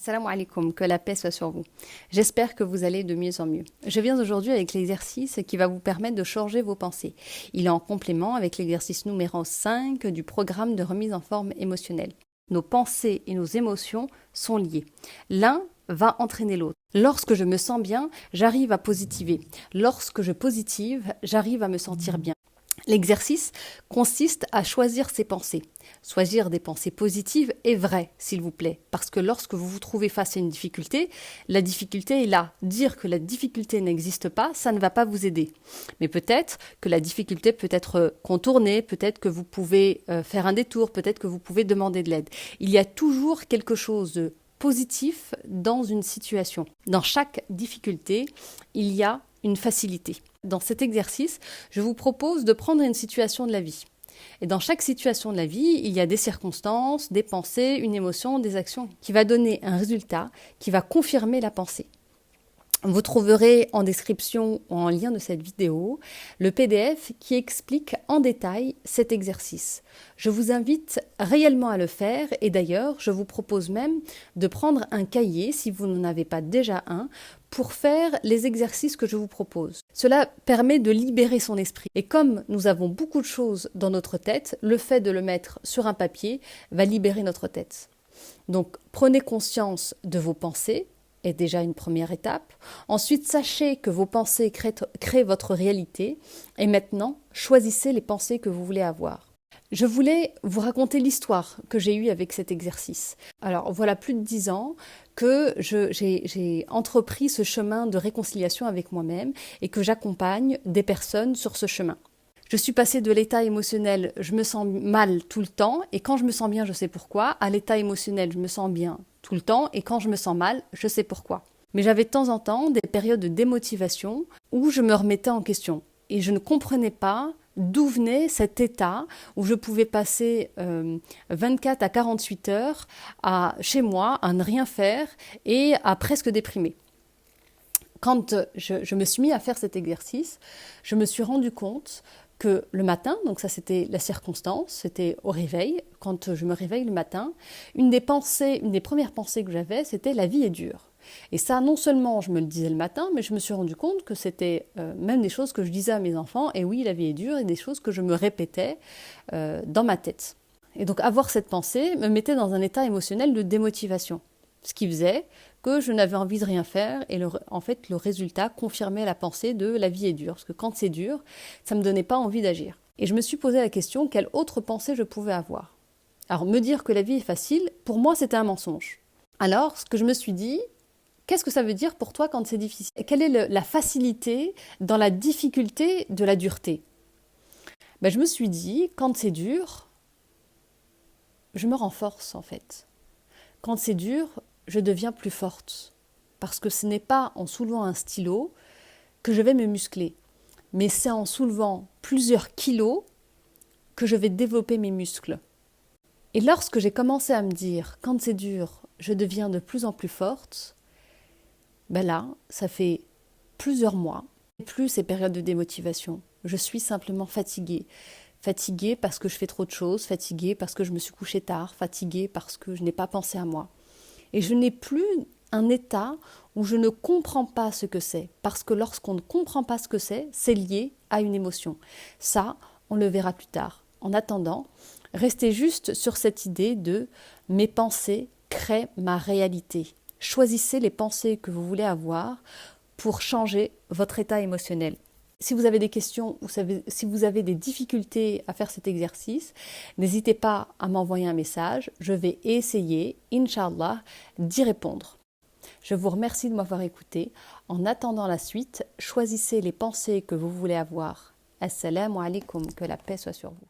Assalamu alaikum, que la paix soit sur vous. J'espère que vous allez de mieux en mieux. Je viens aujourd'hui avec l'exercice qui va vous permettre de changer vos pensées. Il est en complément avec l'exercice numéro 5 du programme de remise en forme émotionnelle. Nos pensées et nos émotions sont liées. L'un va entraîner l'autre. Lorsque je me sens bien, j'arrive à positiver. Lorsque je positive, j'arrive à me sentir bien. L'exercice consiste à choisir ses pensées. Choisir des pensées positives est vrai, s'il vous plaît, parce que lorsque vous vous trouvez face à une difficulté, la difficulté est là. Dire que la difficulté n'existe pas, ça ne va pas vous aider. Mais peut-être que la difficulté peut être contournée, peut-être que vous pouvez faire un détour, peut-être que vous pouvez demander de l'aide. Il y a toujours quelque chose de positif dans une situation. Dans chaque difficulté, il y a une facilité. Dans cet exercice, je vous propose de prendre une situation de la vie. Et dans chaque situation de la vie, il y a des circonstances, des pensées, une émotion, des actions qui va donner un résultat qui va confirmer la pensée. Vous trouverez en description ou en lien de cette vidéo le PDF qui explique en détail cet exercice. Je vous invite réellement à le faire et d'ailleurs, je vous propose même de prendre un cahier, si vous n'en avez pas déjà un, pour faire les exercices que je vous propose. Cela permet de libérer son esprit. Et comme nous avons beaucoup de choses dans notre tête, le fait de le mettre sur un papier va libérer notre tête. Donc, prenez conscience de vos pensées, est déjà une première étape. Ensuite, sachez que vos pensées créent votre réalité. Et maintenant, choisissez les pensées que vous voulez avoir. Je voulais vous raconter l'histoire que j'ai eue avec cet exercice. Alors, voilà plus de 10 ans que j'ai entrepris ce chemin de réconciliation avec moi-même et que j'accompagne des personnes sur ce chemin. Je suis passée de l'état émotionnel, je me sens mal tout le temps, et quand je me sens bien, je sais pourquoi, à l'état émotionnel, je me sens bien tout le temps, et quand je me sens mal, je sais pourquoi. Mais j'avais de temps en temps des périodes de démotivation où je me remettais en question, et je ne comprenais pas d'où venait cet état où je pouvais passer 24 à 48 heures chez moi à ne rien faire et à presque déprimer. Quand je me suis mis à faire cet exercice, je me suis rendu compte que le matin, donc ça c'était la circonstance, c'était au réveil, quand je me réveille le matin, une des premières pensées que j'avais, c'était la vie est dure. Et ça, non seulement je me le disais le matin, mais je me suis rendu compte que c'était même des choses que je disais à mes enfants, et oui, la vie est dure, et des choses que je me répétais dans ma tête. Et donc avoir cette pensée me mettait dans un état émotionnel de démotivation. Ce qui faisait que je n'avais envie de rien faire et en fait le résultat confirmait la pensée de la vie est dure. Parce que quand c'est dur, ça ne me donnait pas envie d'agir. Et je me suis posé la question, quelle autre pensée je pouvais avoir? Alors me dire que la vie est facile, pour moi c'était un mensonge. Alors ce que je me suis dit, qu'est-ce que ça veut dire pour toi quand c'est difficile? Et quelle est la facilité dans la difficulté de la dureté? Je me suis dit, quand c'est dur, je me renforce en fait. Quand c'est dur, je deviens plus forte. Parce que ce n'est pas en soulevant un stylo que je vais me muscler. Mais c'est en soulevant plusieurs kilos que je vais développer mes muscles. Et lorsque j'ai commencé à me dire, quand c'est dur, je deviens de plus en plus forte, là, ça fait plusieurs mois, et plus ces périodes de démotivation. Je suis simplement fatiguée. Fatiguée parce que je fais trop de choses, fatiguée parce que je me suis couchée tard, fatiguée parce que je n'ai pas pensé à moi. Et je n'ai plus un état où je ne comprends pas ce que c'est. Parce que lorsqu'on ne comprend pas ce que c'est lié à une émotion. Ça, on le verra plus tard. En attendant, restez juste sur cette idée de mes pensées créent ma réalité. Choisissez les pensées que vous voulez avoir pour changer votre état émotionnel. Si vous avez des questions ou si vous avez des difficultés à faire cet exercice, n'hésitez pas à m'envoyer un message. Je vais essayer, Inch'Allah, d'y répondre. Je vous remercie de m'avoir écouté. En attendant la suite, choisissez les pensées que vous voulez avoir. Assalamu alaikum, que la paix soit sur vous.